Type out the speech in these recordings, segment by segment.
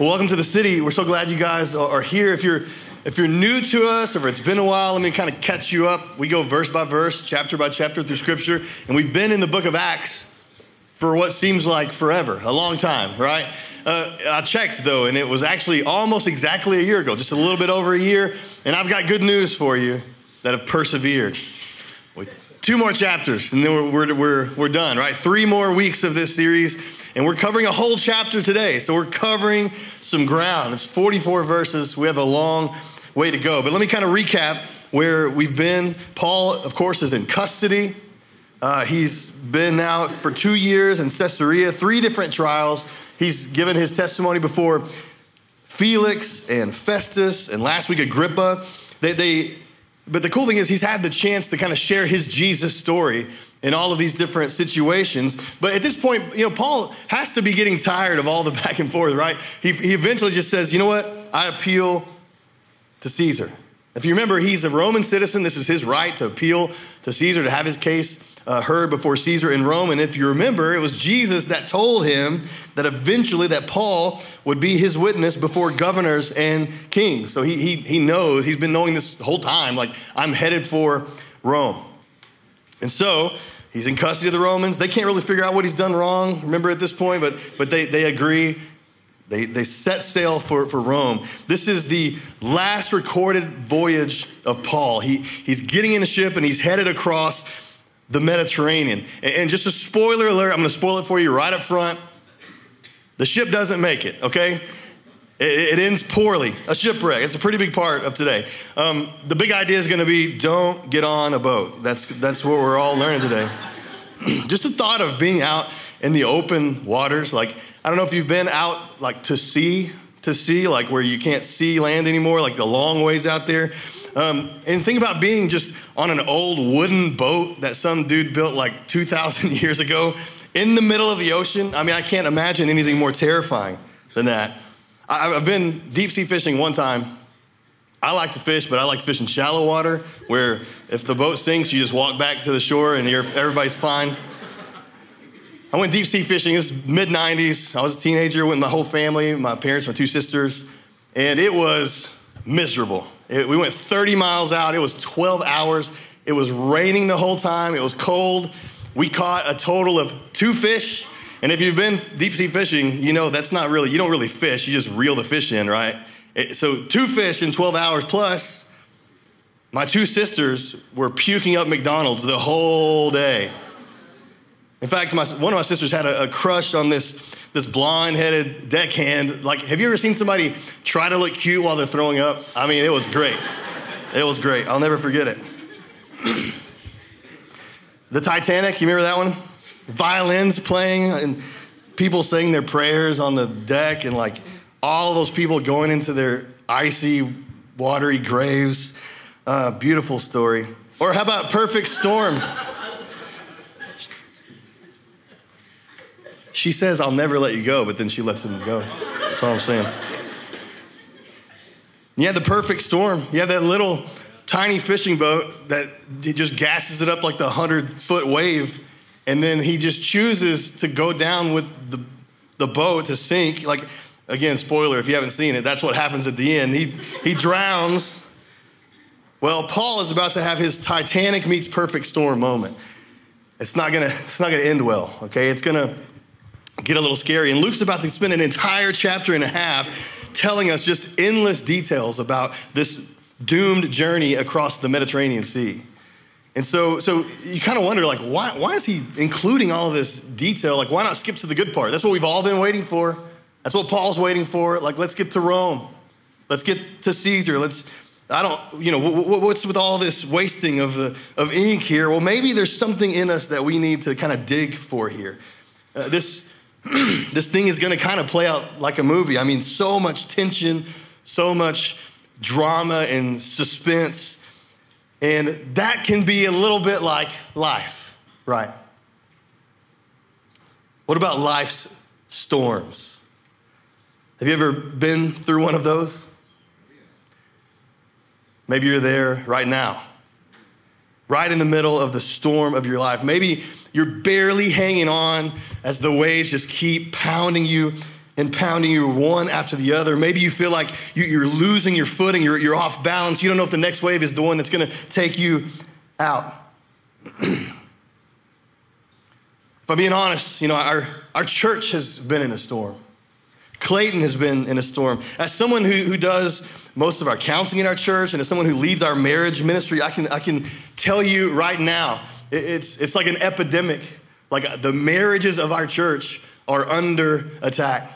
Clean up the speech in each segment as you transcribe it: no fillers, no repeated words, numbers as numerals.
Well, welcome to the city. We're so glad you guys are here. If you're new to us, or if it's been a while, let me kind of catch you up. We go verse by verse, chapter by chapter through Scripture, and we've been in the book of Acts for what seems like forever, a long time, right? I checked, though, and it was actually almost exactly a year ago, just a little bit over a year, and I've got good news for you that have persevered. 2 more chapters, and then we're done, right? 3 more weeks of this series, and we're covering a whole chapter today. So we're covering some ground. It's 44 verses. We have a long way to go. But let me kind of recap where we've been. Paul, of course, is in custody. He's been now for 2 years in Caesarea, 3 different trials. He's given his testimony before Felix and Festus, and last week Agrippa. But the cool thing is he's had the chance to kind of share his Jesus story in all of these different situations. But at this point, Paul has to be getting tired of all the back and forth, right? He eventually just says, you know what? I appeal to Caesar. If you remember, he's a Roman citizen. This is his right to appeal to Caesar, to have his case heard before Caesar in Rome. And if you remember, it was Jesus that told him that eventually that Paul would be his witness before governors and kings. So he knows, he's been knowing this whole time, like, I'm headed for Rome. And so he's in custody of the Romans. They can't really figure out what he's done wrong, remember, at this point, but they agree. They set sail for Rome. This is the last recorded voyage of Paul. He's getting in a ship and he's headed across the Mediterranean. And just a spoiler alert, I'm going to spoil it for you right up front. The ship doesn't make it, okay? It ends poorly, a shipwreck. It's a pretty big part of today. The big idea is going to be don't get on a boat. That's what we're all learning today. Just the thought of being out in the open waters. Like, I don't know if you've been out like to sea, like where you can't see land anymore, like the long ways out there. And think about being just on an old wooden boat that some dude built like 2,000 years ago in the middle of the ocean. I mean, I can't imagine anything more terrifying than that. I've been deep sea fishing one time. I like to fish, but I like to fish in shallow water where if the boat sinks, you just walk back to the shore and everybody's fine. I went deep sea fishing. It's mid-90s. I was a teenager with my whole family, my parents, my 2 sisters, and it was miserable. We went 30 miles out. It was 12 hours. It was raining the whole time. It was cold. We caught a total of 2 fish. And if you've been deep sea fishing, you know that's not really, you don't really fish. You just reel the fish in, right? So 2 fish in 12 hours plus my 2 sisters were puking up McDonald's the whole day. In fact, one of my sisters had a crush on this blonde-headed deckhand. Like, have you ever seen somebody try to look cute while they're throwing up? I mean, it was great. It was great. I'll never forget it. The Titanic, you remember that one? Violins playing and people saying their prayers on the deck and like all those people going into their icy, watery graves. Beautiful story. Or how about Perfect Storm? She says, I'll never let you go, but then she lets him go. That's all I'm saying. You have the perfect storm. You have that little tiny fishing boat that he just gasses it up like the 100-foot wave, and then he just chooses to go down with the boat to sink. Like, again, spoiler, if you haven't seen it, that's what happens at the end. He drowns. Well, Paul is about to have his Titanic meets perfect storm moment. It's not gonna end well, okay? It's gonna get a little scary. And Luke's about to spend an entire chapter and a half telling us just endless details about this doomed journey across the Mediterranean Sea. And so you kind of wonder, like, why is he including all of this detail? Like, why not skip to the good part? That's what we've all been waiting for. That's what Paul's waiting for. Like, let's get to Rome. Let's get to Caesar. What's with all this wasting of ink here? Well, maybe there's something in us that we need to kind of dig for here. This thing is going to kind of play out like a movie. I mean, so much tension, so much drama and suspense. And that can be a little bit like life, right? What about life's storms? Have you ever been through one of those? Maybe you're there right now, right in the middle of the storm of your life. Maybe you're barely hanging on as the waves just keep pounding you impounding you one after the other. Maybe you feel like you're losing your footing, you're off balance. You don't know if the next wave is the one that's going to take you out. If I'm being honest, our church has been in a storm. Clayton has been in a storm. As someone who does most of our counseling in our church, and as someone who leads our marriage ministry, I can tell you right now, it's like an epidemic. Like the marriages of our church are under attack.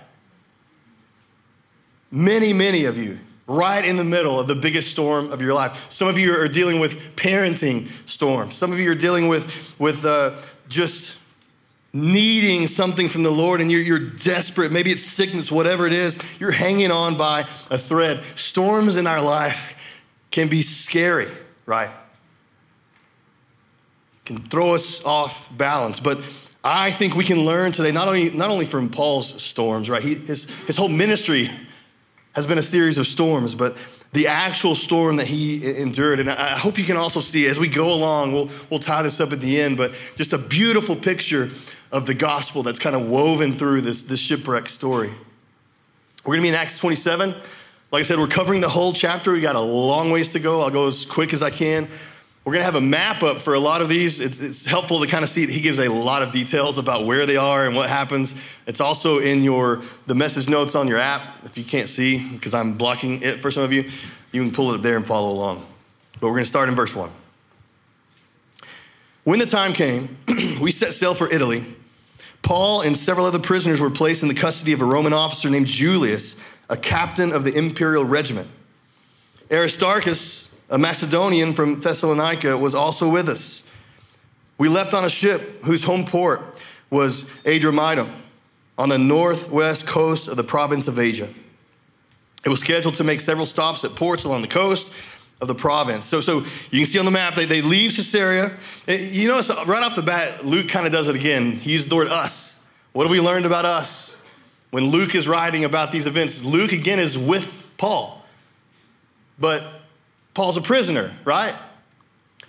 Many of you, right in the middle of the biggest storm of your life. Some of you are dealing with parenting storms. Some of you are dealing with just needing something from the Lord, and you're desperate. Maybe it's sickness, whatever it is. You're hanging on by a thread. Storms in our life can be scary, right? Can throw us off balance. But I think we can learn today, not only from Paul's storms, right? His whole ministry has been a series of storms, but the actual storm that he endured. And I hope you can also see as we go along, we'll tie this up at the end, but just a beautiful picture of the gospel that's kind of woven through this shipwreck story. We're gonna be in Acts 27. Like I said, we're covering the whole chapter. We got a long ways to go. I'll go as quick as I can. We're gonna have a map up for a lot of these. It's helpful to kind of see. He gives a lot of details about where they are and what happens. It's also in the message notes on your app. If you can't see, because I'm blocking it for some of you, you can pull it up there and follow along. But we're gonna start in verse 1. When the time came, we set sail for Italy. Paul and several other prisoners were placed in the custody of a Roman officer named Julius, a captain of the imperial regiment. Aristarchus, a Macedonian from Thessalonica, was also with us. We left on a ship whose home port was Adramyttum on the northwest coast of the province of Asia. It was scheduled to make several stops at ports along the coast of the province. So you can see on the map, they leave Caesarea. You notice right off the bat, Luke kind of does it again. He used the word us. What have we learned about us? When Luke is writing about these events, Luke again is with Paul. But Paul's a prisoner, right?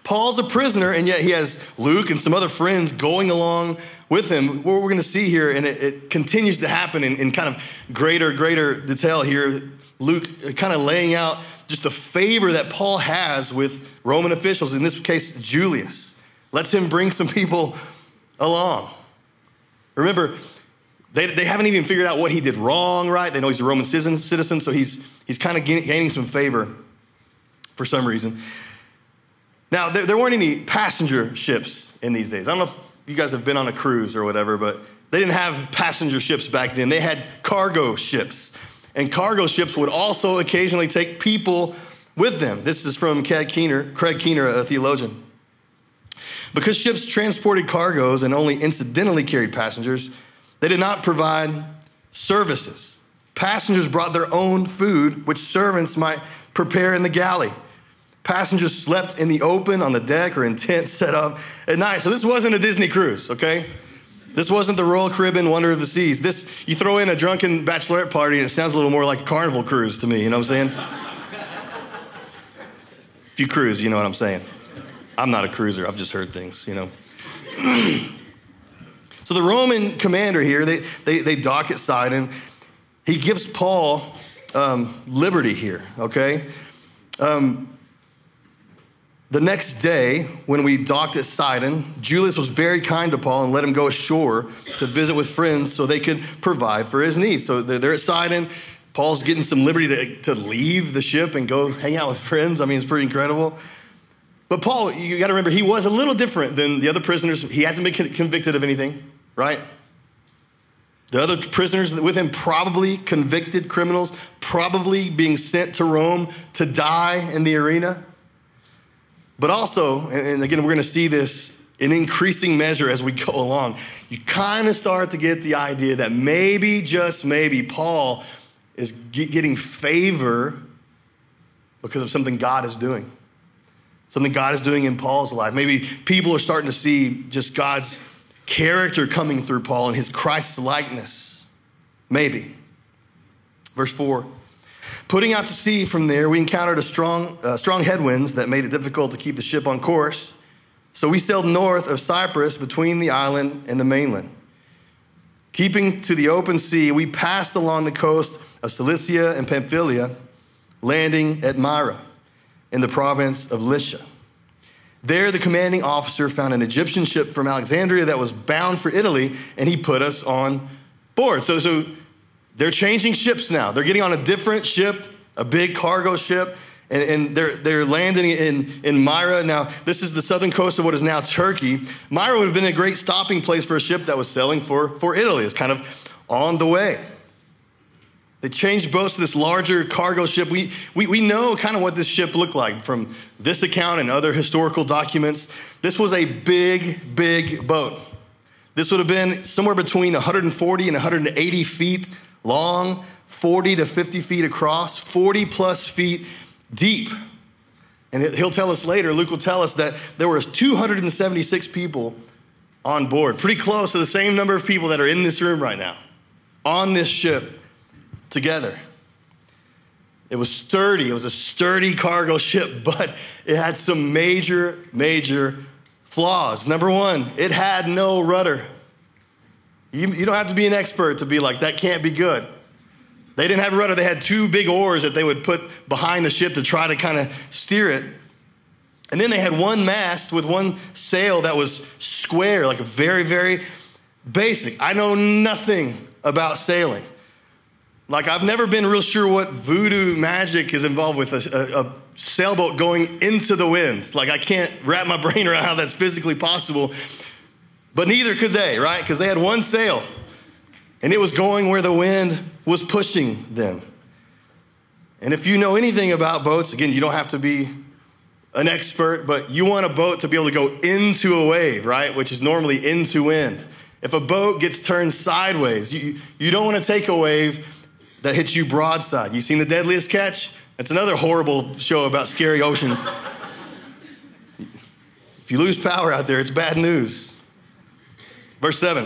Paul's a prisoner, and yet he has Luke and some other friends going along with him. What we're going to see here, and it continues to happen in kind of greater detail here. Luke kind of laying out just the favor that Paul has with Roman officials, in this case, Julius. Lets him bring some people along. Remember, they haven't even figured out what he did wrong, right? They know he's a Roman citizen, so he's kind of gaining some favor for some reason. Now, there weren't any passenger ships in these days. I don't know if you guys have been on a cruise or whatever, but they didn't have passenger ships back then. They had cargo ships. And cargo ships would also occasionally take people with them. This is from Craig Keener, a theologian. Because ships transported cargoes and only incidentally carried passengers, they did not provide services. Passengers brought their own food, which servants might prepare in the galley. Passengers slept in the open on the deck or in tents set up at night. So this wasn't a Disney cruise, okay? This wasn't the Royal Caribbean Wonder of the Seas. This, you throw in a drunken bachelorette party and it sounds a little more like a Carnival cruise to me, you know what I'm saying? If you cruise, you know what I'm saying. I'm not a cruiser, I've just heard things, you know. So the Roman commander here, they dock at Sidon. He gives Paul liberty here, okay? The next day, when we docked at Sidon, Julius was very kind to Paul and let him go ashore to visit with friends so they could provide for his needs. So they're at Sidon. Paul's getting some liberty to leave the ship and go hang out with friends. I mean, it's pretty incredible. But Paul, you got to remember, he was a little different than the other prisoners. He hasn't been convicted of anything, right? The other prisoners with him, probably convicted criminals, probably being sent to Rome to die in the arena. But also, and again, we're going to see this in increasing measure as we go along, you kind of start to get the idea that maybe, just maybe, Paul is getting favor because of something God is doing. Something God is doing in Paul's life. Maybe people are starting to see just God's character coming through Paul and his Christ likeness. Maybe. Verse 4. Putting out to sea from there, we encountered strong headwinds that made it difficult to keep the ship on course. So we sailed north of Cyprus between the island and the mainland. Keeping to the open sea, we passed along the coast of Cilicia and Pamphylia, landing at Myra in the province of Lycia. There, the commanding officer found an Egyptian ship from Alexandria that was bound for Italy, and he put us on board. So they're changing ships now. They're getting on a different ship, a big cargo ship, and they're landing in Myra. Now, this is the southern coast of what is now Turkey. Myra would have been a great stopping place for a ship that was sailing for Italy. It's kind of on the way. They changed boats to this larger cargo ship. We know kind of what this ship looked like from this account and other historical documents. This was a big, big boat. This would have been somewhere between 140 and 180 feet long, 40 to 50 feet across, 40 plus feet deep. And he'll tell us later, Luke will tell us that there were 276 people on board, pretty close to the same number of people that are in this room right now, on this ship together. It was sturdy. It was a sturdy cargo ship, but it had some major, major flaws. Number one, it had no rudder. You don't have to be an expert to be like, that can't be good. They didn't have a rudder. They had two big oars that they would put behind the ship to try to kind of steer it. And then they had one mast with one sail that was square, like a very, very basic. I know nothing about sailing. Like, I've never been real sure what voodoo magic is involved with a sailboat going into the wind. Like, I can't wrap my brain around how that's physically possible. But neither could they, right? Because they had one sail, and it was going where the wind was pushing them. And if you know anything about boats, again, you don't have to be an expert, but you want a boat to be able to go into a wave, right? Which is normally into wind. If a boat gets turned sideways, you don't want to take a wave that hits you broadside. You seen The Deadliest Catch? That's another horrible show about scary ocean. If you lose power out there, it's bad news. Verse 7.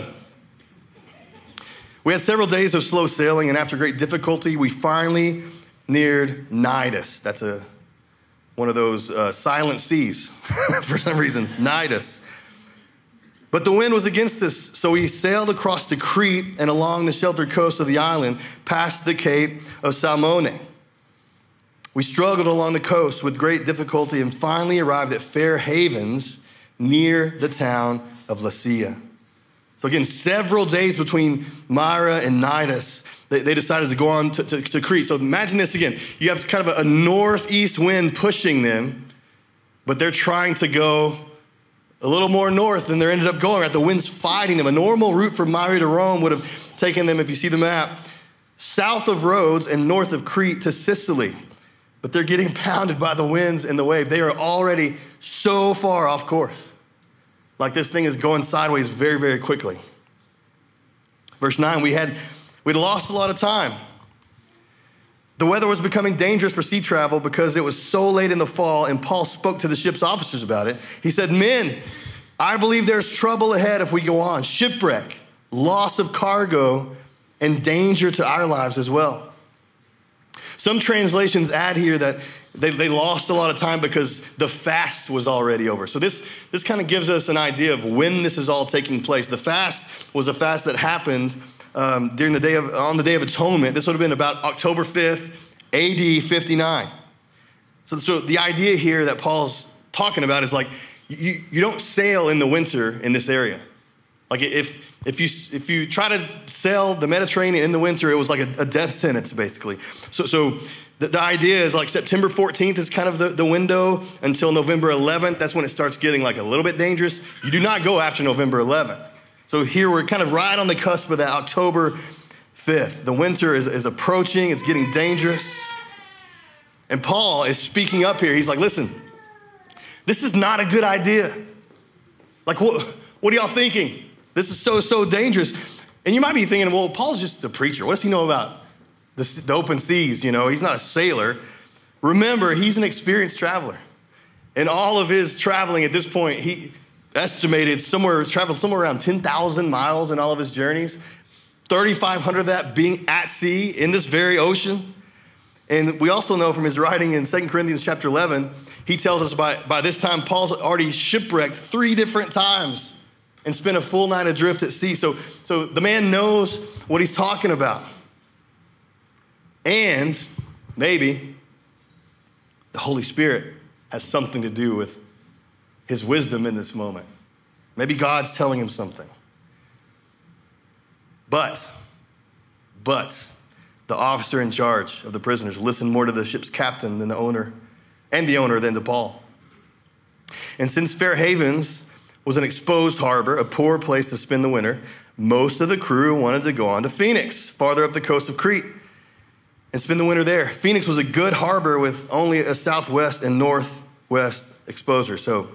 We had several days of slow sailing, and after great difficulty, we finally neared Cnidus. That's one of those silent seas for some reason, Cnidus. But the wind was against us, so we sailed across to Crete and along the sheltered coast of the island, past the Cape of Salmone. We struggled along the coast with great difficulty and finally arrived at fair havens near the town of Lasea. So again, several days between Myra and Cnidus, they decided to go on to Crete. So imagine this again. You have kind of a northeast wind pushing them, but they're trying to go a little more north than they ended up going, right? The wind's fighting them. A normal route from Myra to Rome would have taken them, if you see the map, south of Rhodes and north of Crete to Sicily. But they're getting pounded by the winds and the wave. They are already so far off course. Like this thing is going sideways very, very quickly. Verse 9, we'd lost a lot of time. The weather was becoming dangerous for sea travel because it was so late in the fall, and Paul spoke to the ship's officers about it. He said, "Men, I believe there's trouble ahead if we go on. Shipwreck, loss of cargo, and danger to our lives as well." Some translations add here that they lost a lot of time because the fast was already over. So this kind of gives us an idea of when this is all taking place. The fast was a fast that happened on the Day of Atonement. This would have been about October 5th, AD 59. So the idea here that Paul's talking about is like, you don't sail in the winter in this area. Like if you try to sail the Mediterranean in the winter, it was like a death sentence basically. So the idea is like September 14th is kind of the window until November 11th. That's when it starts getting like a little bit dangerous. You do not go after November 11th. So here we're kind of right on the cusp of that October 5th. The winter is approaching. It's getting dangerous. And Paul is speaking up here. He's like, listen, this is not a good idea. Like, what are y'all thinking? This is so dangerous. And you might be thinking, well, Paul's just a preacher. What does he know about the open seas? You know, he's not a sailor. Remember, he's an experienced traveler. And all of his traveling at this point, he traveled somewhere around 10,000 miles in all of his journeys, 3,500 of that being at sea in this very ocean. And we also know from his writing in 2 Corinthians chapter 11, he tells us by this time, Paul's already shipwrecked 3 different times and spent a full night adrift at sea. So the man knows what he's talking about. And maybe the Holy Spirit has something to do with his wisdom in this moment. Maybe God's telling him something. But the officer in charge of the prisoners listened more to the ship's captain than the owner than to Paul. And since Fair Havens was an exposed harbor, a poor place to spend the winter, most of the crew wanted to go on to Phoenix, farther up the coast of Crete, and spend the winter there. Phoenix was a good harbor with only a southwest and northwest exposure. So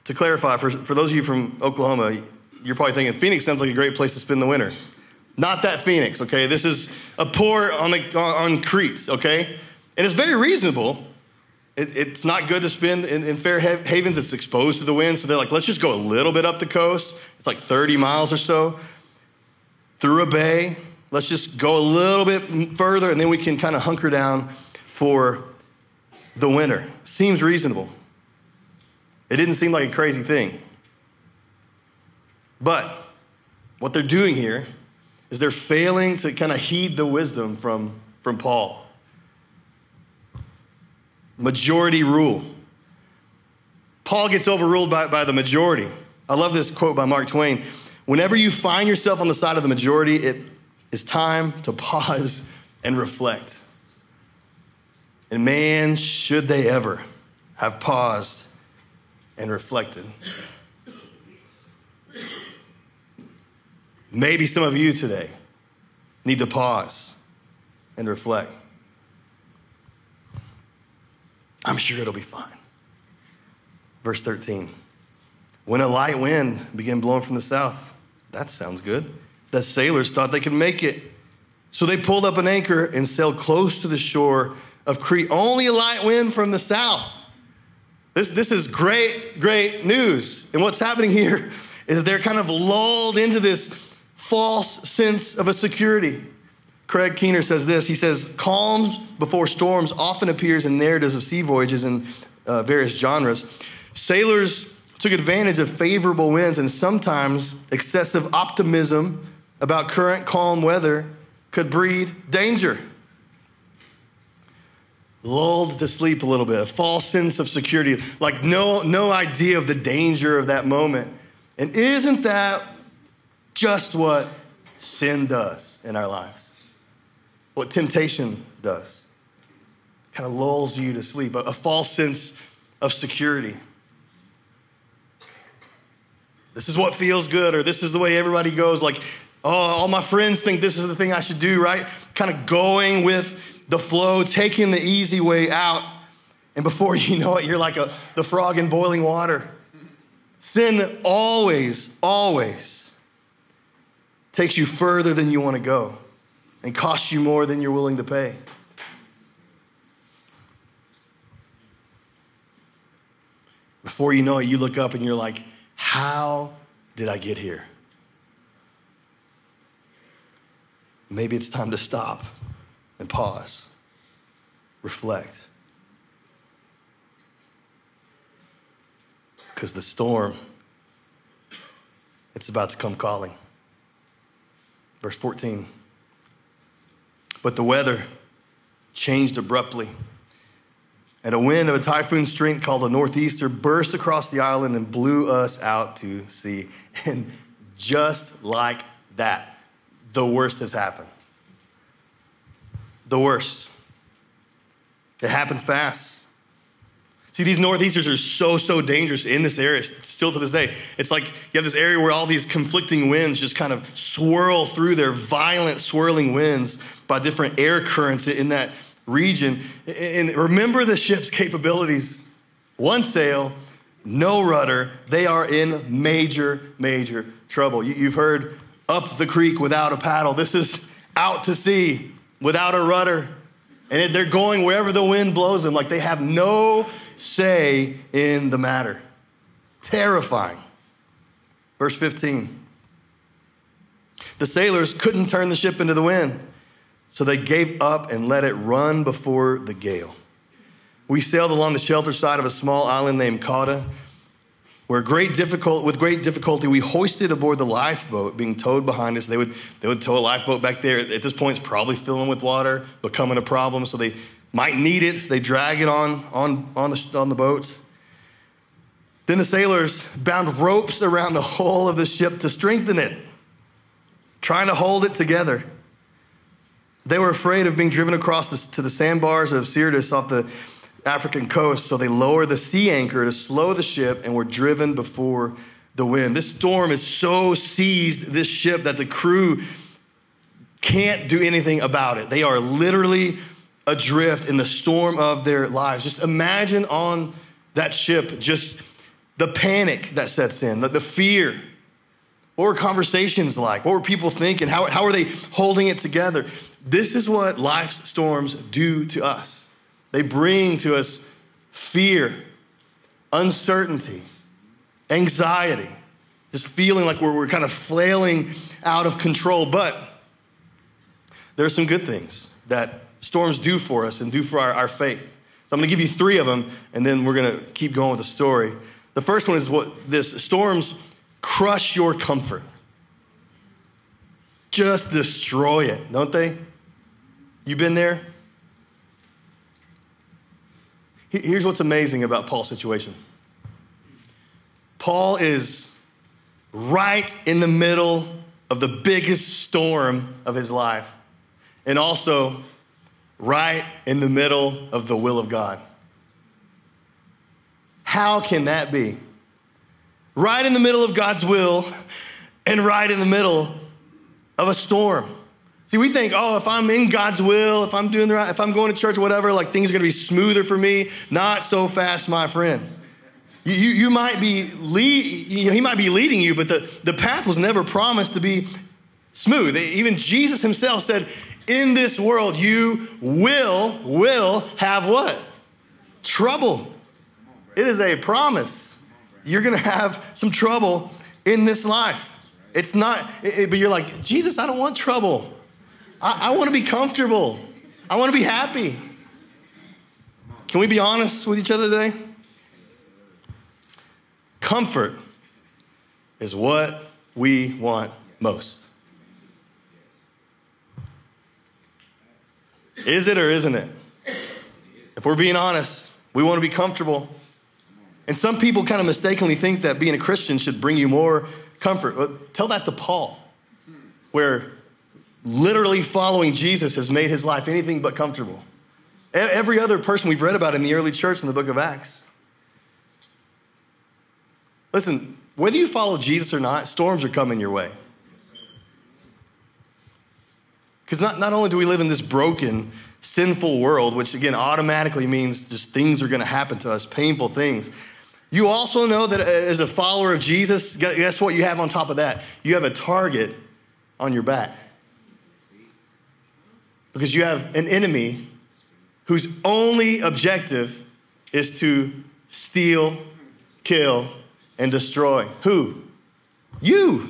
to clarify, for those of you from Oklahoma, you're probably thinking Phoenix sounds like a great place to spend the winter. Not that Phoenix, okay? This is a port on Crete, okay? And it's very reasonable. It's not good to spend in Fair Havens. It's exposed to the wind. So they're like, let's just go a little bit up the coast. It's like 30 miles or so through a bay. Let's just go a little bit further, and then we can kind of hunker down for the winter. Seems reasonable. It didn't seem like a crazy thing. But what they're doing here is they're failing to kind of heed the wisdom from Paul. Majority rule. Paul gets overruled by the majority. I love this quote by Mark Twain. Whenever you find yourself on the side of the majority, it is time to pause and reflect. And man, should they ever have paused and reflected. Maybe some of you today need to pause and reflect. I'm sure it'll be fine. Verse 13. When a light wind began blowing from the south, that sounds good. The sailors thought they could make it. So they pulled up an anchor and sailed close to the shore of Crete. Only a light wind from the south. This is great news. And what's happening here is they're kind of lulled into this false sense of a security. Craig Keener says this. He says, calm before storms often appears in narratives of sea voyages in various genres. Sailors took advantage of favorable winds, and sometimes excessive optimism about current calm weather could breed danger. Lulled to sleep a little bit, a false sense of security, like no idea of the danger of that moment. And isn't that just what sin does in our lives? What temptation does? Kind of lulls you to sleep, a false sense of security. This is what feels good, or this is the way everybody goes. Like, oh, all my friends think this is the thing I should do, right? Kind of going with the flow, taking the easy way out. And before you know it, you're like the frog in boiling water. Sin always takes you further than you want to go and costs you more than you're willing to pay. Before you know it, you look up and you're like, how did I get here? Maybe it's time to stop and pause, reflect. Because the storm, it's about to come calling. Verse 14. But the weather changed abruptly, and a wind of a typhoon strength called a northeaster burst across the island and blew us out to sea. And just like that, the worst has happened. The worst. It happened fast. See, these northeasters are so dangerous in this area, still to this day. It's like you have this area where all these conflicting winds just kind of swirl through. Their violent swirling winds by different air currents in that region. And remember the ship's capabilities. One sail, no rudder. They are in major trouble. You've heard up the creek without a paddle. This is out to sea without a rudder. And they're going wherever the wind blows them. Like they have no say in the matter. Terrifying. Verse 15. The sailors couldn't turn the ship into the wind, so they gave up and let it run before the gale. We sailed along the shelter side of a small island named Cauda. with great difficulty, we hoisted aboard the lifeboat being towed behind us. They would tow a lifeboat back there. At this point, it's probably filling with water, becoming a problem. So they might need it. They drag it on the boats. Then the sailors bound ropes around the hull of the ship to strengthen it, trying to hold it together. They were afraid of being driven across to the sandbars of Syrtis off the African coast, so they lowered the sea anchor to slow the ship and were driven before the wind. This storm has so seized this ship that the crew can't do anything about it. They are literally adrift in the storm of their lives. Just imagine on that ship, just the panic that sets in, the fear. What were conversations like? What were people thinking? How are they holding it together? This is what life's storms do to us. They bring to us fear, uncertainty, anxiety, just feeling like we're kind of flailing out of control. But there are some good things that storms do for us and do for our faith. So I'm going to give you 3 of them, and then we're going to keep going with the story. The first one is storms crush your comfort. Just destroy it, don't they? You been there? Here's what's amazing about Paul's situation. Paul is right in the middle of the biggest storm of his life, and also right in the middle of the will of God. How can that be? Right in the middle of God's will and right in the middle of a storm. See, we think, if I'm in God's will, if I'm doing the right, if I'm going to church, whatever, like things are going to be smoother for me. Not so fast, my friend. He might be leading you, but the path was never promised to be smooth. Even Jesus himself said, in this world, you will have what? Trouble. It is a promise. You're going to have some trouble in this life. It's not, but you're like, Jesus, I don't want trouble. I want to be comfortable. I want to be happy. Can we be honest with each other today? Comfort is what we want most. Is it or isn't it? If we're being honest, we want to be comfortable. And some people kind of mistakenly think that being a Christian should bring you more comfort. Tell that to Paul, where literally following Jesus has made his life anything but comfortable. Every other person we've read about in the early church in the book of Acts. Listen, whether you follow Jesus or not, storms are coming your way. Because not only do we live in this broken, sinful world, which again automatically means just things are going to happen to us, painful things. You also know that as a follower of Jesus, guess what you have on top of that? You have a target on your back. Because you have an enemy whose only objective is to steal, kill, and destroy. Who? You.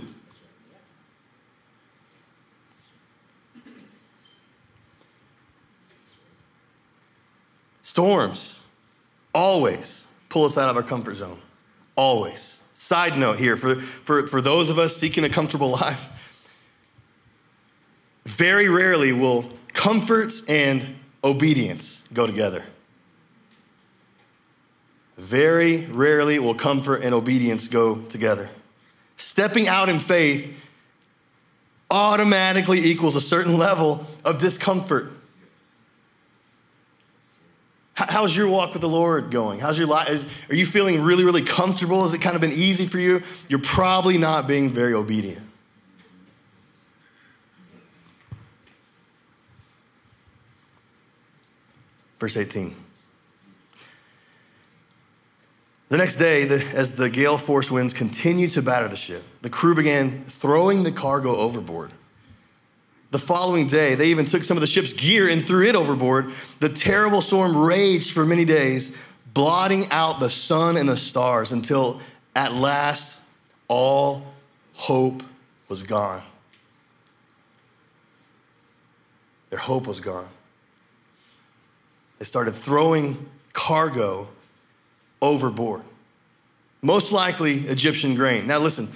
Storms always pull us out of our comfort zone. Always. Side note here, for those of us seeking a comfortable life, very rarely will comfort and obedience go together. Very rarely will comfort and obedience go together. Stepping out in faith automatically equals a certain level of discomfort. How's your walk with the Lord going? How's your life? Are you feeling really, really comfortable? Has it kind of been easy for you? You're probably not being very obedient. Verse 18. The next day, as the gale-force winds continued to batter the ship, the crew began throwing the cargo overboard. The following day, they even took some of the ship's gear and threw it overboard. The terrible storm raged for many days, blotting out the sun and the stars until at last all hope was gone. Their hope was gone. They started throwing cargo overboard. most likely Egyptian grain. Now listen,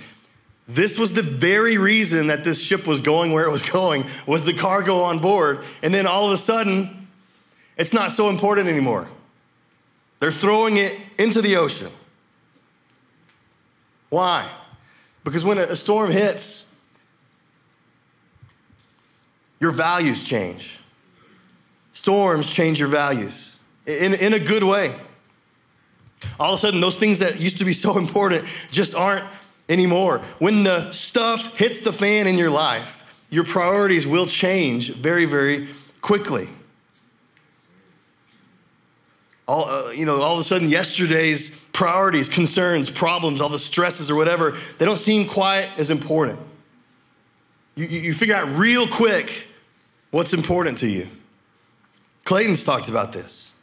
this was the very reason that this ship was going where it was going, was the cargo on board. And then all of a sudden, it's not so important anymore. They're throwing it into the ocean. Why? Because when a storm hits, your values change. Storms change your values in a good way. All of a sudden, those things that used to be so important just aren't anymore. When the stuff hits the fan in your life, your priorities will change very, very quickly. All of a sudden, yesterday's priorities, concerns, problems, all the stresses or whatever, they don't seem quite as important. You figure out real quick what's important to you. Clayton's talked about this.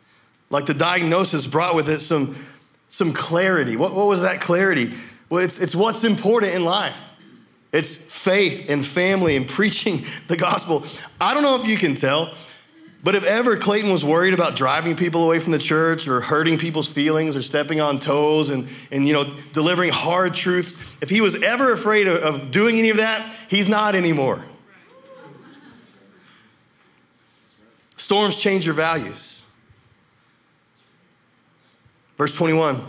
Like the diagnosis brought with it some clarity. What was that clarity? Well, it's what's important in life. It's faith and family and preaching the gospel. I don't know if you can tell, but if ever Clayton was worried about driving people away from the church or hurting people's feelings or stepping on toes and delivering hard truths, if he was ever afraid of doing any of that, he's not anymore. Storms change your values. Verse 21,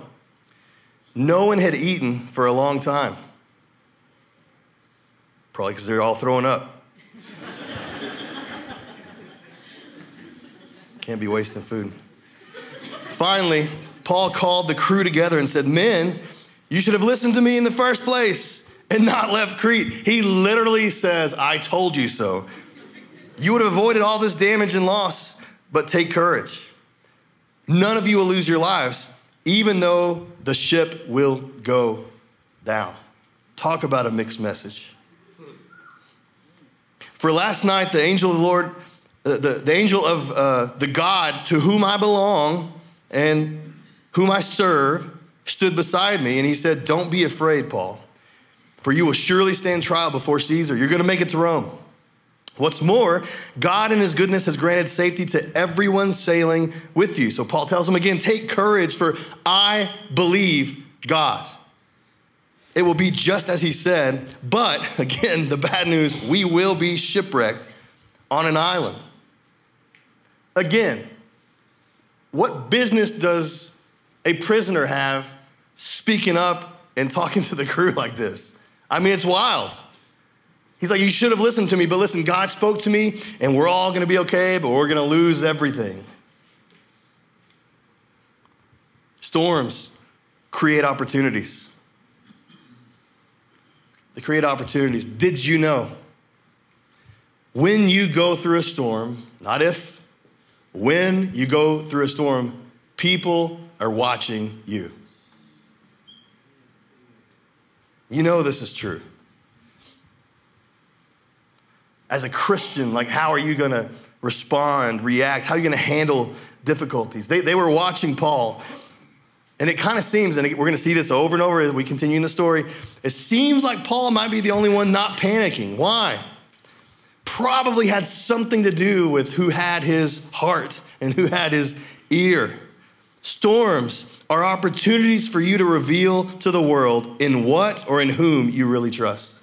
no one had eaten for a long time. Probably because they're all throwing up. Can't be wasting food. Finally, Paul called the crew together and said, men, you should have listened to me in the first place and not left Crete. He literally says, I told you so. You would have avoided all this damage and loss, but take courage. None of you will lose your lives, even though the ship will go down. Talk about a mixed message. For last night, the angel of the Lord, the angel of the God to whom I belong and whom I serve stood beside me, and he said, don't be afraid, Paul, for you will surely stand trial before Caesar. You're going to make it to Rome. What's more, God in his goodness has granted safety to everyone sailing with you. So Paul tells him again, take courage, for I believe God. It will be just as he said, but again, the bad news, we will be shipwrecked on an island. Again, what business does a prisoner have speaking up and talking to the crew like this? I mean, it's wild. He's like, you should have listened to me, but listen, God spoke to me and we're all going to be okay, but we're going to lose everything. Storms create opportunities. They create opportunities. Did you know? When you go through a storm, not if, when you go through a storm, people are watching you. You know this is true. As a Christian, like, how are you going to respond, react? How are you going to handle difficulties? They were watching Paul, and it kind of seems, and we're going to see this over and over as we continue in the story, it seems like Paul might be the only one not panicking. Why? Probably had something to do with who had his heart and who had his ear. Storms are opportunities for you to reveal to the world in what or in whom you really trust.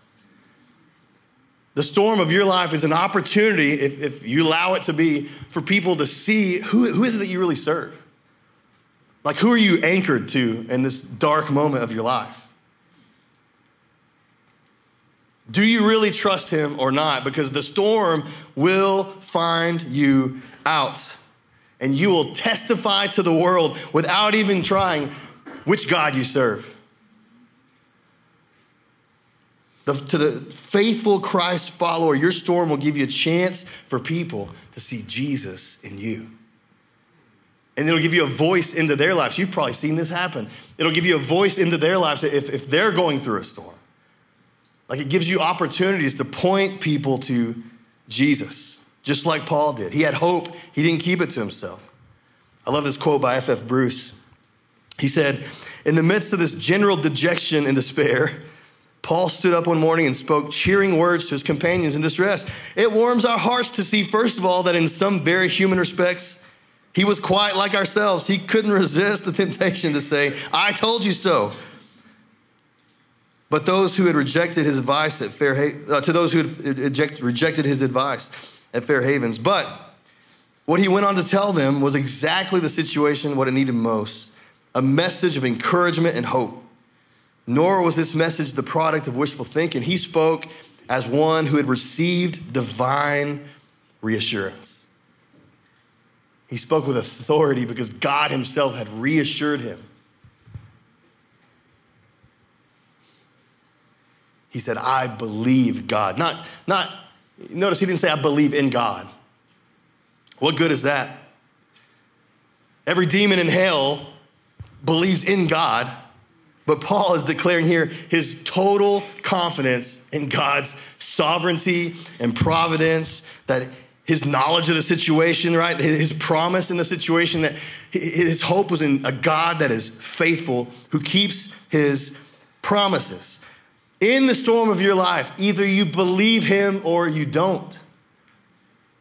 The storm of your life is an opportunity, if you allow it to be, for people to see who is it that you really serve. Like, who are you anchored to in this dark moment of your life? Do you really trust him or not? Because the storm will find you out. And you will testify to the world without even trying which God you serve. To the faithful Christ follower, your storm will give you a chance for people to see Jesus in you. And it'll give you a voice into their lives. You've probably seen this happen. It'll give you a voice into their lives if they're going through a storm. Like, it gives you opportunities to point people to Jesus, just like Paul did. He had hope. He didn't keep it to himself. I love this quote by F.F. Bruce. He said, in the midst of this general dejection and despair, Paul stood up one morning and spoke cheering words to his companions in distress. It warms our hearts to see, first of all, that in some very human respects, he was quite like ourselves. He couldn't resist the temptation to say, I told you so. But those who had rejected his advice at to those who had rejected his advice at Fair Havens. But what he went on to tell them was exactly the situation, what it needed most, a message of encouragement and hope. Nor was this message the product of wishful thinking. He spoke as one who had received divine reassurance. He spoke with authority because God himself had reassured him. He said, I believe God. Notice he didn't say, I believe in God. What good is that? Every demon in hell believes in God, but Paul is declaring here his total confidence in God's sovereignty and providence, that his knowledge of the situation, right? His promise in the situation, that his hope was in a God that is faithful, who keeps his promises. In the storm of your life, either you believe him or you don't.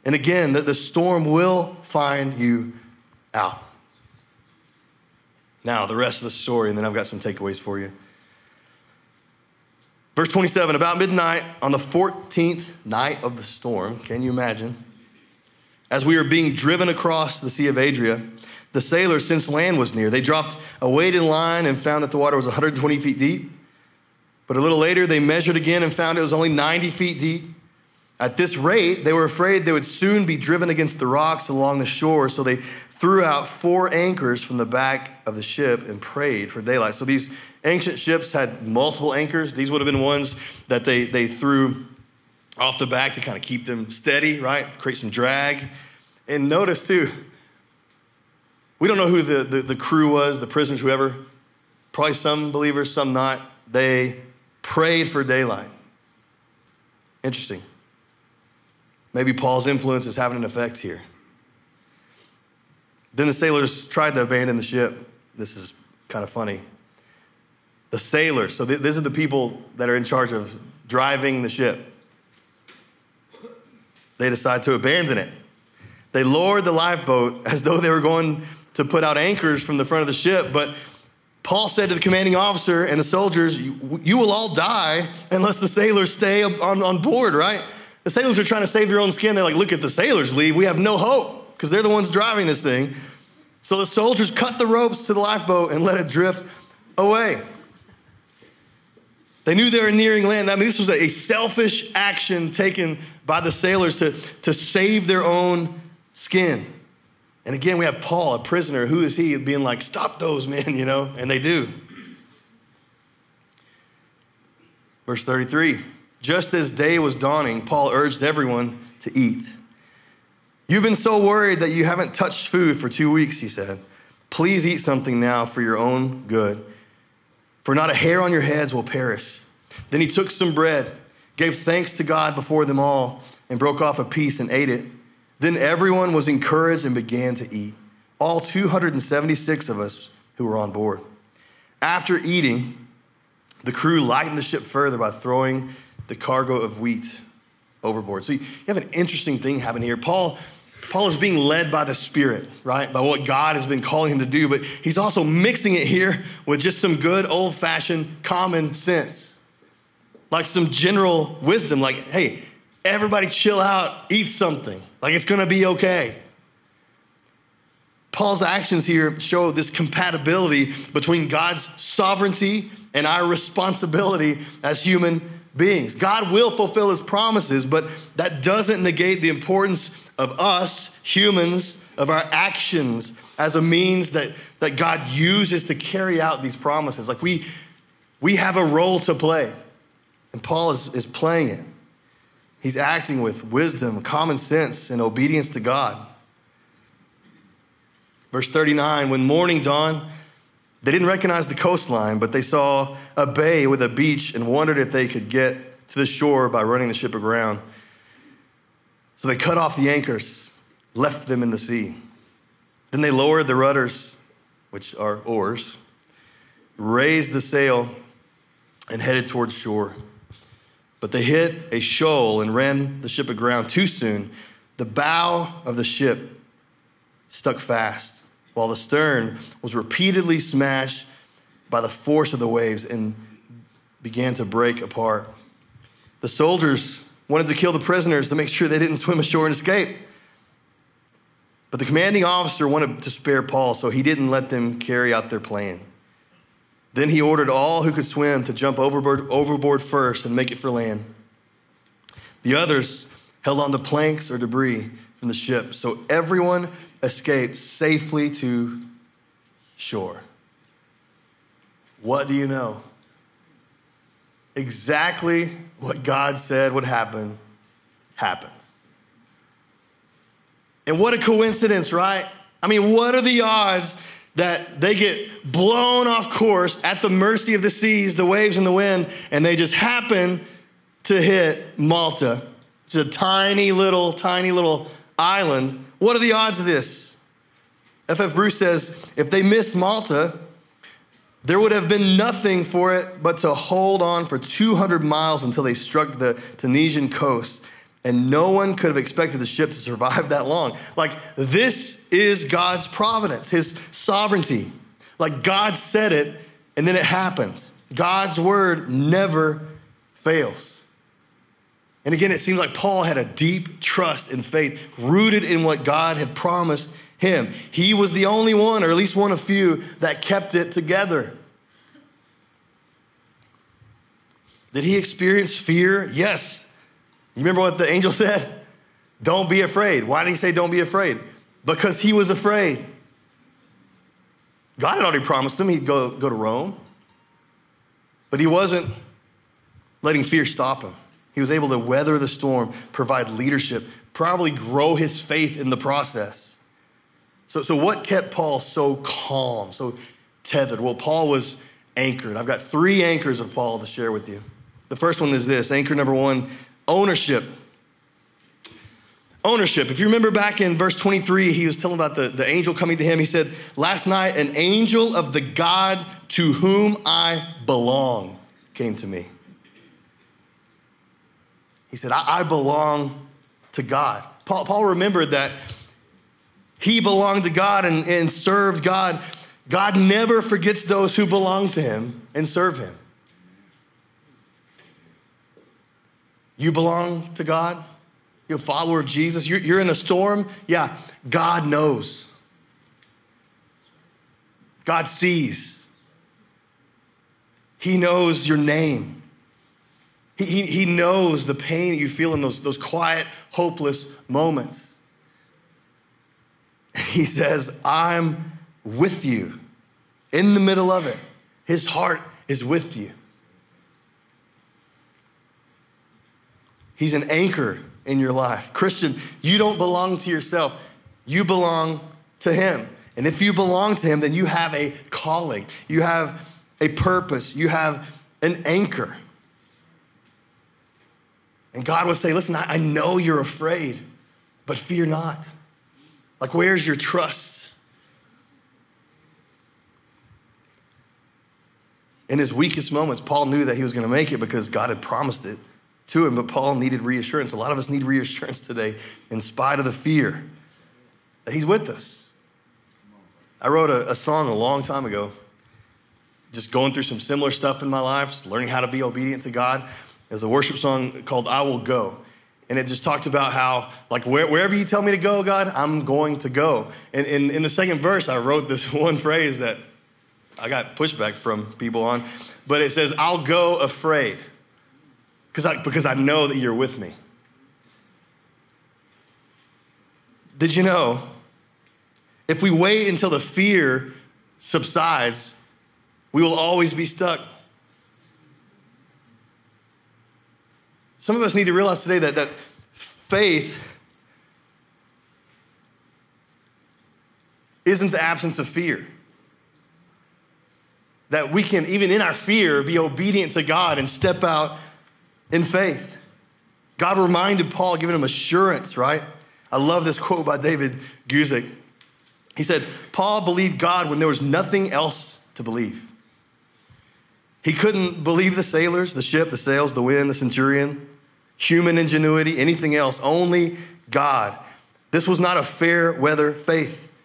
And again, the storm will find you out. Now, the rest of the story, and then I've got some takeaways for you. Verse 27, about midnight on the 14th night of the storm, can you imagine? As we were being driven across the Sea of Adria, the sailors, since land was near, they dropped a weighted line and found that the water was 120 feet deep. But a little later, they measured again and found it was only 90 feet deep. At this rate, they were afraid they would soon be driven against the rocks along the shore, so they threw out 4 anchors from the back of the ship and prayed for daylight. So these ancient ships had multiple anchors. These would have been ones that they threw off the back to kind of keep them steady, right? Create some drag. And notice too, we don't know who the crew was, the prisoners, whoever. Probably some believers, some not. They prayed for daylight. Interesting. Maybe Paul's influence is having an effect here. Then the sailors tried to abandon the ship. This is kind of funny. The sailors, so these are the people that are in charge of driving the ship. They decide to abandon it. They lowered the lifeboat as though they were going to put out anchors from the front of the ship, but Paul said to the commanding officer and the soldiers, you will all die unless the sailors stay on board, right? The sailors are trying to save their own skin. They're like, look, if the sailors leave, we have no hope because they're the ones driving this thing. So the soldiers cut the ropes to the lifeboat and let it drift away. They knew they were nearing land. I mean, this was a selfish action taken by the sailors to save their own skin. And again, we have Paul, a prisoner. Who is he? Being like, stop those men, and they do. Verse 33, just as day was dawning, Paul urged everyone to eat. You've been so worried that you haven't touched food for 2 weeks, he said. Please eat something now for your own good, for not a hair on your heads will perish. Then he took some bread, gave thanks to God before them all, and broke off a piece and ate it. Then everyone was encouraged and began to eat, all 276 of us who were on board. After eating, the crew lightened the ship further by throwing the cargo of wheat overboard. So you have an interesting thing happening here. Paul is being led by the Spirit, right? By what God has been calling him to do, but he's also mixing it here with just some good old-fashioned common sense. Like some general wisdom, like, hey, everybody chill out, eat something. Like it's gonna be okay. Paul's actions here show this compatibility between God's sovereignty and our responsibility as human beings. God will fulfill his promises, but that doesn't negate the importance of us, humans, of our actions as a means that God uses to carry out these promises. Like we have a role to play, and Paul is playing it. He's acting with wisdom, common sense, and obedience to God. Verse 39, when morning dawned, they didn't recognize the coastline, but they saw a bay with a beach and wondered if they could get to the shore by running the ship aground. So they cut off the anchors, left them in the sea. Then they lowered the rudders, which are oars, raised the sail, and headed towards shore. But they hit a shoal and ran the ship aground too soon. The bow of the ship stuck fast, while the stern was repeatedly smashed by the force of the waves. And began to break apart. The soldiers wanted to kill the prisoners to make sure they didn't swim ashore and escape. But the commanding officer wanted to spare Paul, so he didn't let them carry out their plan. Then he ordered all who could swim to jump overboard first and make it for land. The others held onto planks or debris from the ship, so everyone escaped safely to shore. What do you know? Exactly what God said would happen, happened. And what a coincidence, right? I mean, what are the odds that they get blown off course at the mercy of the seas, the waves and the wind, and they just happen to hit Malta? It's a tiny little island. What are the odds of this? F.F. Bruce says, if they missed Malta, there would have been nothing for it but to hold on for 200 miles until they struck the Tunisian coast. And no one could have expected the ship to survive that long. Like, this is God's providence, his sovereignty. Like, God said it, and then it happened. God's word never fails. And again, it seems like Paul had a deep trust and faith rooted in what God had promised him. He was the only one, or at least one of few, that kept it together. Did he experience fear? Yes. You remember what the angel said? Don't be afraid. Why did he say don't be afraid? Because he was afraid. God had already promised him he'd go to Rome. But he wasn't letting fear stop him. He was able to weather the storm, provide leadership, probably grow his faith in the process. So what kept Paul so calm, so tethered? Well, Paul was anchored. I've got 3 anchors of Paul to share with you. The first one is this. Anchor number 1, ownership. Ownership. If you remember back in verse 23, he was telling about the angel coming to him. He said, last night, an angel of the God to whom I belong came to me. He said, I belong to God. Paul remembered that he belonged to God and served God. God never forgets those who belong to him and serve him. You belong to God? You're a follower of Jesus? You're in a storm? Yeah, God knows. God sees. He knows your name. He knows the pain that you feel in those quiet, hopeless moments. He says, I'm with you in the middle of it. His heart is with you. He's an anchor in your life. Christian, you don't belong to yourself. You belong to him. And if you belong to him, then you have a calling. You have a purpose. You have an anchor. And God would say, listen, I know you're afraid, but fear not. Like, where's your trust? In his weakest moments, Paul knew that he was going to make it because God had promised it to him, but Paul needed reassurance. A lot of us need reassurance today in spite of the fear that he's with us. I wrote a song a long time ago, just going through some similar stuff in my life, just learning how to be obedient to God. There's a worship song called I Will Go. And it just talked about how, like, wherever you tell me to go, God, I'm going to go. And in the second verse, I wrote this one phrase that I got pushback from people on. But it says, I'll go afraid. Because I know that you're with me. Did you know, if we wait until the fear subsides, we will always be stuck. Some of us need to realize today that faith isn't the absence of fear. That we can, even in our fear, be obedient to God and step out in faith. God reminded Paul, giving him assurance, right? I love this quote by David Guzik. He said, Paul believed God when there was nothing else to believe. He couldn't believe the sailors, the ship, the sails, the wind, the centurion, human ingenuity, anything else, only God. This was not a fair weather faith.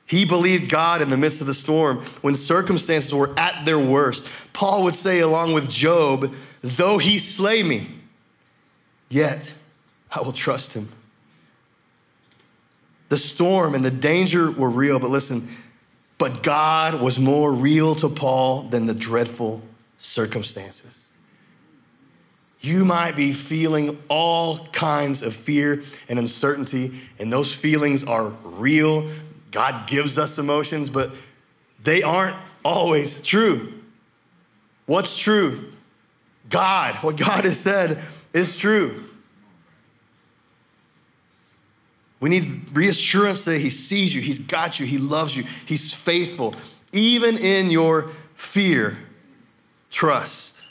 He believed God in the midst of the storm when circumstances were at their worst. Paul would say, along with Job, though he slay me, yet I will trust him. The storm and the danger were real, but listen, but God was more real to Paul than the dreadful circumstances. You might be feeling all kinds of fear and uncertainty, and those feelings are real. God gives us emotions, but they aren't always true. What's true? God, what God has said is true. We need reassurance that he sees you, he's got you, he loves you, he's faithful. Even in your fear, trust.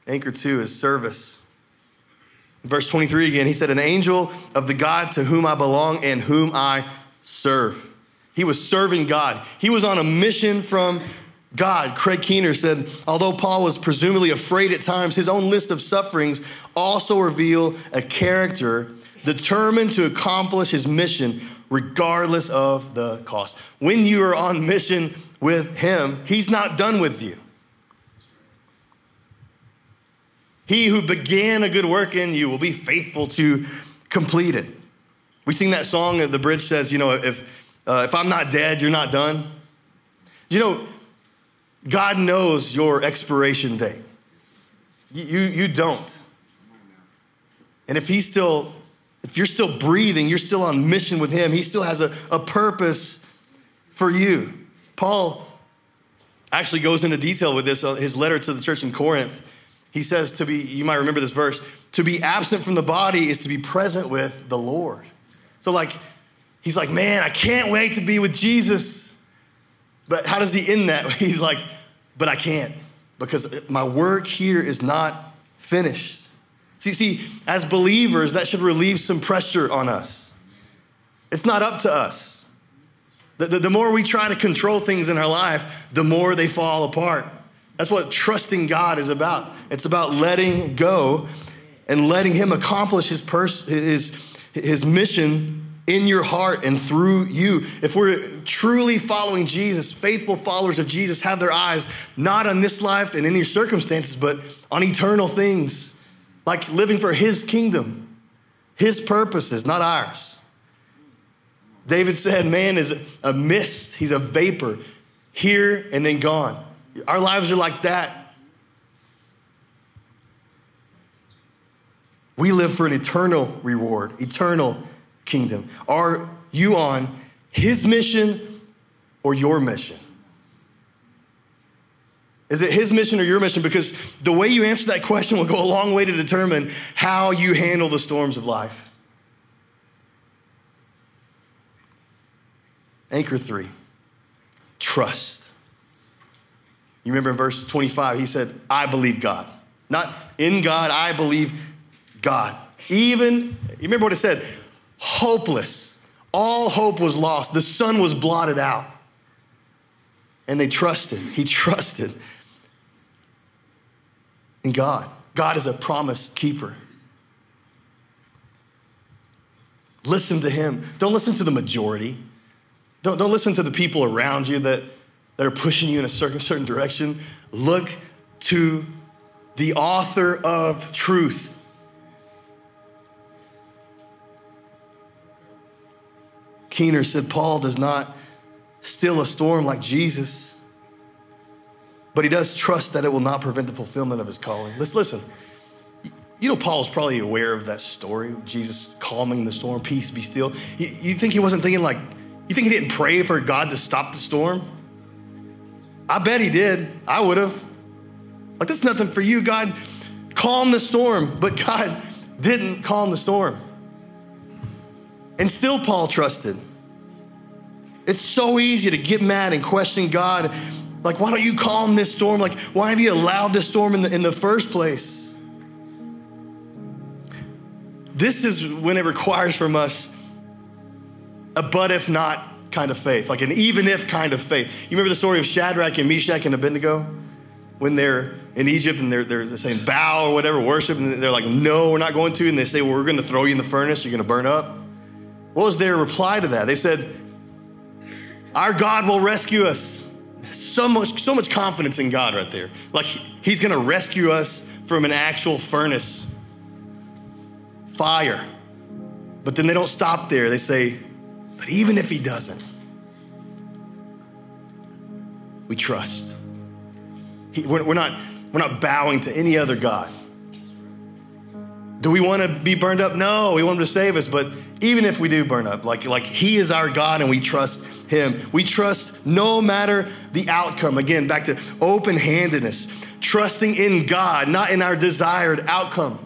Anchor 2 is service. Verse 23 again, he said, an angel of the God to whom I belong and whom I serve. He was serving God. He was on a mission from God. Craig Keener said, although Paul was presumably afraid at times, his own list of sufferings also reveal a character determined to accomplish his mission regardless of the cost. When you are on mission with him, he's not done with you. He who began a good work in you will be faithful to complete it. We sing that song that the bridge says, if I'm not dead, you're not done. God knows your expiration date. You don't. And if you're still breathing, you're still on mission with him. He still has a purpose for you. Paul actually goes into detail with this, his letter to the church in Corinth. He says you might remember this verse, to be absent from the body is to be present with the Lord. So he's like, man, I can't wait to be with Jesus. But how does he end that? He's like, but I can't because my work here is not finished. See, as believers, that should relieve some pressure on us. It's not up to us. The more we try to control things in our life, the more they fall apart. That's what trusting God is about. It's about letting go and letting him accomplish his mission in your heart and through you. If we're truly following Jesus, faithful followers of Jesus have their eyes not on this life and any circumstances, but on eternal things, like living for his kingdom, his purposes, not ours. David said, man is a mist, he's a vapor, here and then gone. Our lives are like that. We live for an eternal reward, eternal kingdom. Are you on his mission or your mission? Is it his mission or your mission? Because the way you answer that question will go a long way to determine how you handle the storms of life. Anchor 3, trust. You remember in verse 25, he said, I believe God. Not in God, I believe God. You remember what it said? Hopeless. All hope was lost. The sun was blotted out. And they trusted. He trusted in God. God is a promise keeper. Listen to him. Don't listen to the majority. Don't listen to the people around you that are pushing you in a certain direction. Look to the author of truth. Keener said Paul does not still a storm like Jesus, but he does trust that it will not prevent the fulfillment of his calling. Let's listen. Paul's probably aware of that story, Jesus calming the storm, peace be still. You think he wasn't thinking you think he didn't pray for God to stop the storm? I bet he did. I would have. That's nothing for you, God. Calm the storm. But God didn't calm the storm. And still Paul trusted. It's so easy to get mad and question God. Why don't you calm this storm? Why have you allowed this storm in the first place? This is when it requires from us a but if not kind of faith, like an even if kind of faith. You remember the story of Shadrach and Meshach and Abednego when they're in Egypt and they're saying bow or whatever, worship, and they're like, no, we're not going to. And they say, well, we're going to throw you in the furnace. You're going to burn up. What was their reply to that? They said, our God will rescue us. So much confidence in God right there. Like he's gonna rescue us from an actual furnace, fire. But then they don't stop there. They say, but even if he doesn't, we trust. We're not bowing to any other God. Do we want to be burned up? No, we want him to save us. But even if we do burn up, like he is our God and we trust him. We trust no matter the outcome. Again, back to open-handedness, trusting in God, not in our desired outcome.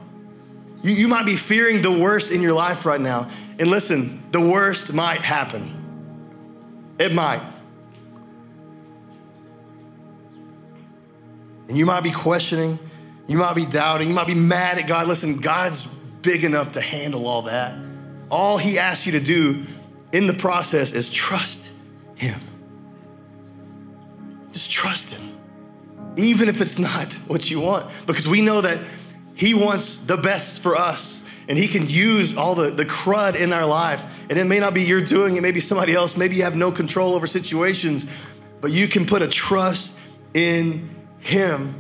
You might be fearing the worst in your life right now. And listen, the worst might happen. It might. And you might be questioning, you might be doubting, you might be mad at God. Listen, God's big enough to handle all that. All he asks you to do in the process is trust him. Just trust him. Even if it's not what you want. Because we know that he wants the best for us. And he can use all the crud in our life. And it may not be your doing, it may be somebody else. Maybe you have no control over situations. But you can put a trust in him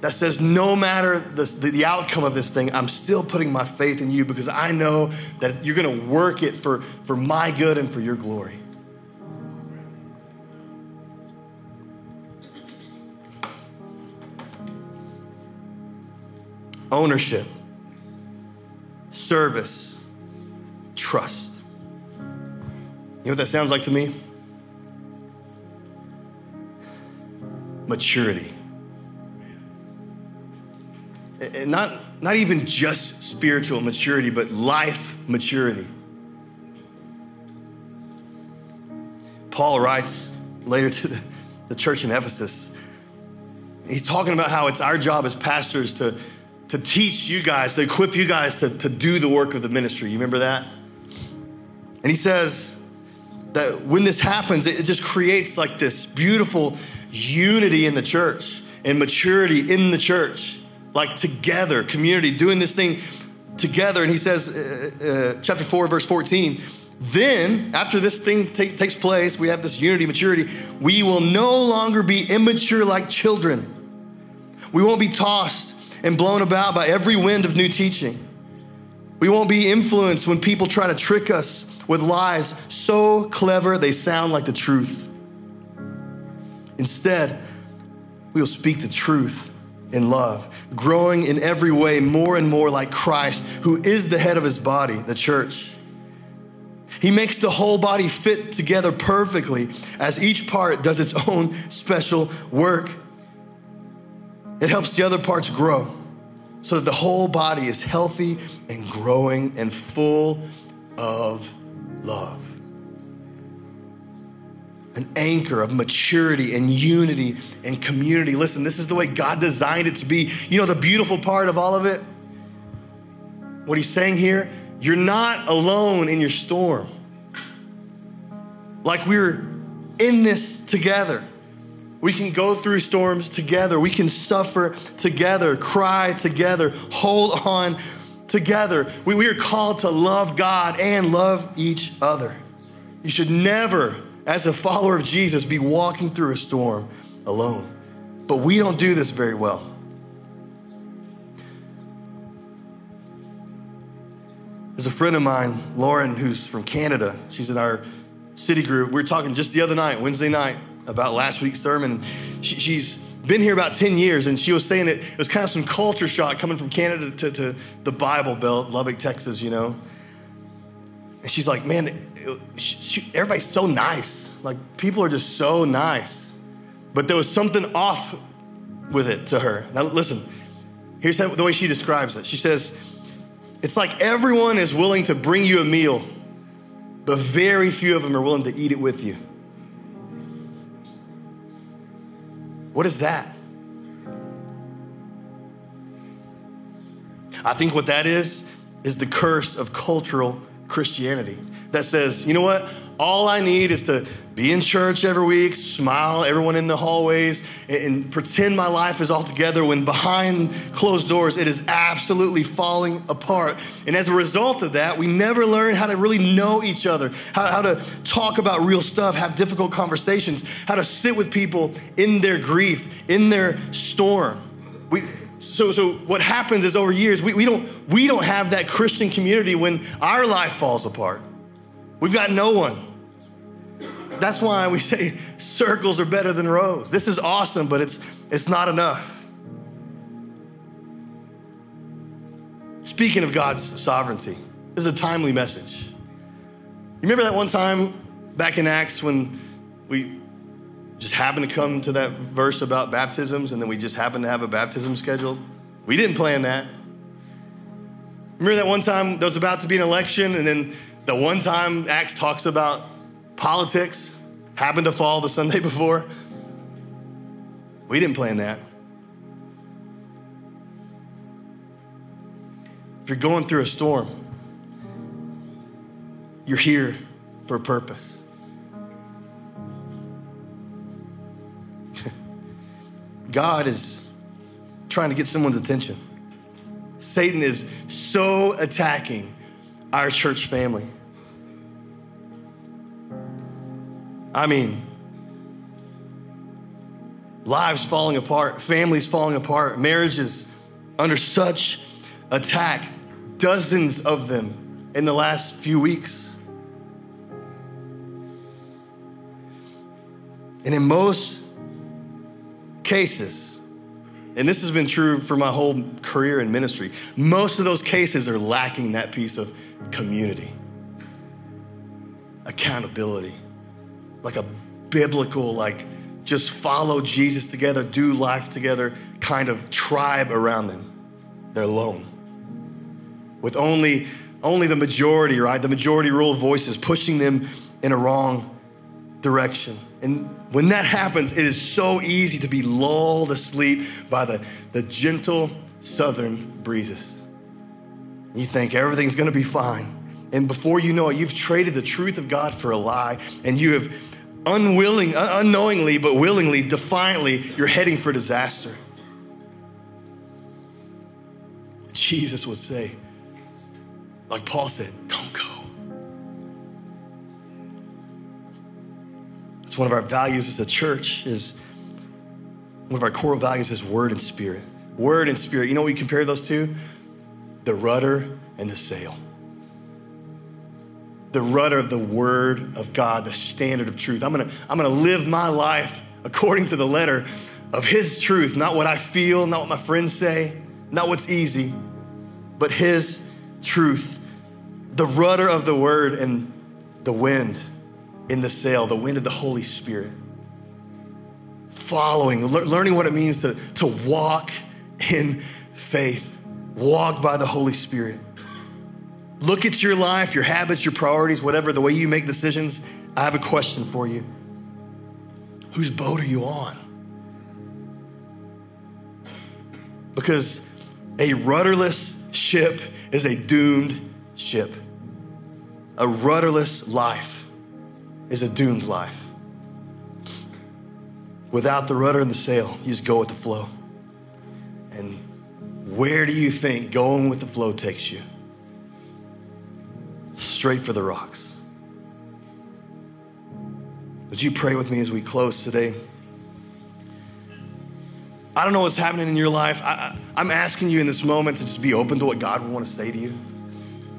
that says, no matter the outcome of this thing, I'm still putting my faith in you because I know that you're gonna work it for my good and for your glory. Ownership, service, trust. You know what that sounds like to me? Maturity. And not even just spiritual maturity, but life maturity. Paul writes later to the church in Ephesus. He's talking about how it's our job as pastors to teach you guys, to equip you guys to do the work of the ministry. You remember that? And he says that when this happens, it just creates like this beautiful unity in the church and maturity in the church. Like together, community, doing this thing together. And he says, chapter 4, verse 14, then after this thing takes place, we have this unity, maturity, we will no longer be immature like children. We won't be tossed and blown about by every wind of new teaching. We won't be influenced when people try to trick us with lies so clever they sound like the truth. Instead, we'll speak the truth in love, growing in every way more and more like Christ, who is the head of his body, the church. He makes the whole body fit together perfectly as each part does its own special work. It helps the other parts grow so that the whole body is healthy and growing and full of love. An anchor of maturity and unity and community. Listen, this is the way God designed it to be. You know the beautiful part of all of it? What he's saying here, you're not alone in your storm. Like we're in this together. We can go through storms together. We can suffer together, cry together, hold on together. We are called to love God and love each other. You should never, as a follower of Jesus, be walking through a storm alone. But we don't do this very well. There's a friend of mine, Lauren, who's from Canada. She's in our city group. We were talking just the other night, Wednesday night, about last week's sermon. She's been here about 10 years, and she was saying it was kind of some culture shock coming from Canada to the Bible Belt, Lubbock, Texas, you know. And she's like, man, everybody's so nice. Like, people are just so nice. But there was something off with it to her. Now, listen, here's the way she describes it. She says, it's like everyone is willing to bring you a meal, but very few of them are willing to eat it with you. What is that? I think what that is the curse of cultural Christianity that says, you know what? All I need is to be in church every week, smile everyone in the hallways, and pretend my life is all together when behind closed doors, it is absolutely falling apart. And as a result of that, we never learn how to really know each other, how to talk about real stuff, have difficult conversations, how to sit with people in their grief, in their storm. So what happens is over years, we don't have that Christian community when our life falls apart. We've got no one. That's why we say circles are better than rows. This is awesome, but it's not enough. Speaking of God's sovereignty, this is a timely message. You remember that one time back in Acts when we just happened to come to that verse about baptisms and then we just happened to have a baptism scheduled? We didn't plan that. Remember that one time there was about to be an election and then the one time Acts talks about politics happened to fall the Sunday before? We didn't plan that. If you're going through a storm, you're here for a purpose. God is trying to get someone's attention. Satan is so attacking our church family. I mean, lives falling apart, families falling apart, marriages under such attack, dozens of them in the last few weeks. And in most cases, and this has been true for my whole career in ministry, most of those cases are lacking that piece of community, accountability. Like a biblical, just follow Jesus together, do life together kind of tribe around them. They're alone. With only the majority, right? The majority rule of voices pushing them in a wrong direction. And when that happens, it is so easy to be lulled asleep by the gentle southern breezes. You think everything's gonna be fine. And before you know it, you've traded the truth of God for a lie, and you have unknowingly, but willingly, defiantly, you're heading for disaster. Jesus would say, like Paul said, don't go. It's one of our values as a church, one of our core values is word and spirit. Word and spirit, you know what we compare those to? The rudder and the sail. The rudder of the word of God, the standard of truth. I'm gonna live my life according to the letter of his truth, not what I feel, not what my friends say, not what's easy, but his truth. The rudder of the word and the wind in the sail, the wind of the Holy Spirit. Following, learning what it means to walk in faith, walk by the Holy Spirit. Look at your life, your habits, your priorities, whatever, the way you make decisions. I have a question for you. Whose boat are you on? Because a rudderless ship is a doomed ship. A rudderless life is a doomed life. Without the rudder and the sail, you just go with the flow. And where do you think going with the flow takes you? Straight for the rocks. Would you pray with me as we close today? I don't know what's happening in your life. I'm asking you in this moment to just be open to what God would want to say to you.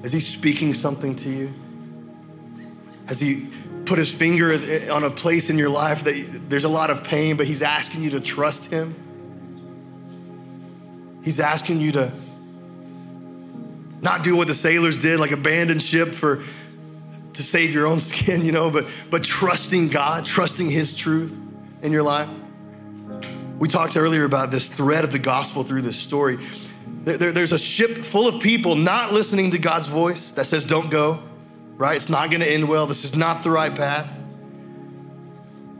Is he speaking something to you? Has he put his finger on a place in your life that there's a lot of pain, but he's asking you to trust him? He's asking you to not do what the sailors did, like abandon ship to save your own skin, but trusting God, trusting his truth in your life. We talked earlier about this thread of the gospel through this story. There's a ship full of people not listening to God's voice that says, don't go, right? It's not gonna end well. This is not the right path.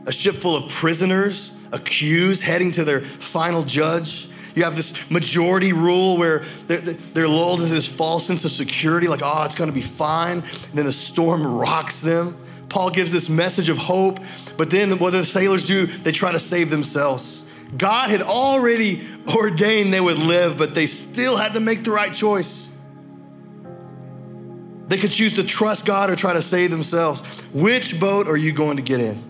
A ship full of prisoners, accused, heading to their final judge. You have this majority rule where they're lulled into this false sense of security, like, oh, it's gonna be fine. And then the storm rocks them. Paul gives this message of hope, but then what do the sailors do? They try to save themselves. God had already ordained they would live, but they still had to make the right choice. They could choose to trust God or try to save themselves. Which boat are you going to get in?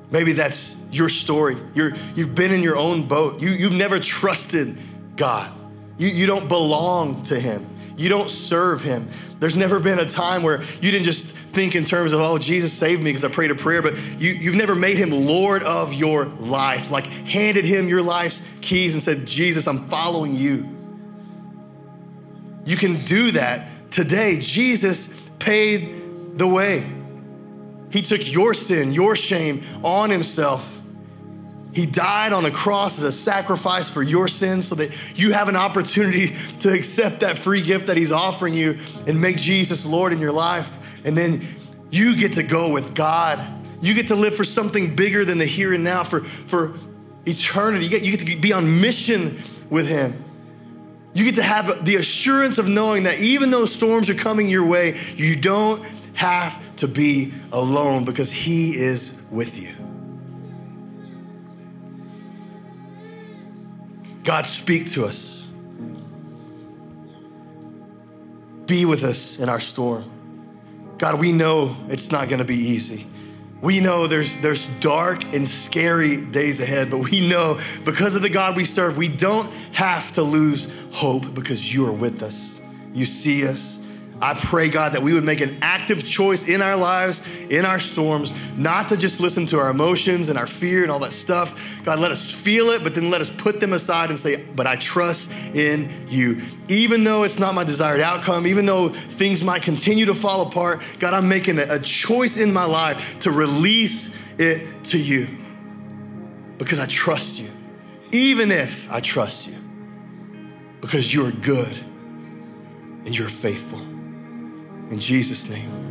Maybe that's your story. You've been in your own boat. You've never trusted God. You don't belong to him. You don't serve him. There's never been a time where you didn't just think in terms of, oh, Jesus saved me because I prayed a prayer, but you've never made him Lord of your life, like handed him your life's keys and said, Jesus, I'm following you. You can do that today. Jesus paid the way. He took your sin, your shame on himself. He died on a cross as a sacrifice for your sins so that you have an opportunity to accept that free gift that he's offering you and make Jesus Lord in your life. And then you get to go with God. You get to live for something bigger than the here and now, for eternity. You get to be on mission with him. You get to have the assurance of knowing that even though storms are coming your way, you don't have to be alone because he is with you. God, speak to us. Be with us in our storm. God, we know it's not gonna be easy. We know there's dark and scary days ahead, but we know because of the God we serve, we don't have to lose hope because you are with us. You see us. I pray, God, that we would make an active choice in our lives, in our storms, not to just listen to our emotions and our fear and all that stuff. God, let us feel it, but then let us put them aside and say, but I trust in you. Even though it's not my desired outcome, even though things might continue to fall apart, God, I'm making a choice in my life to release it to you because I trust you, even if I trust you, because you're good and you're faithful. In Jesus' name.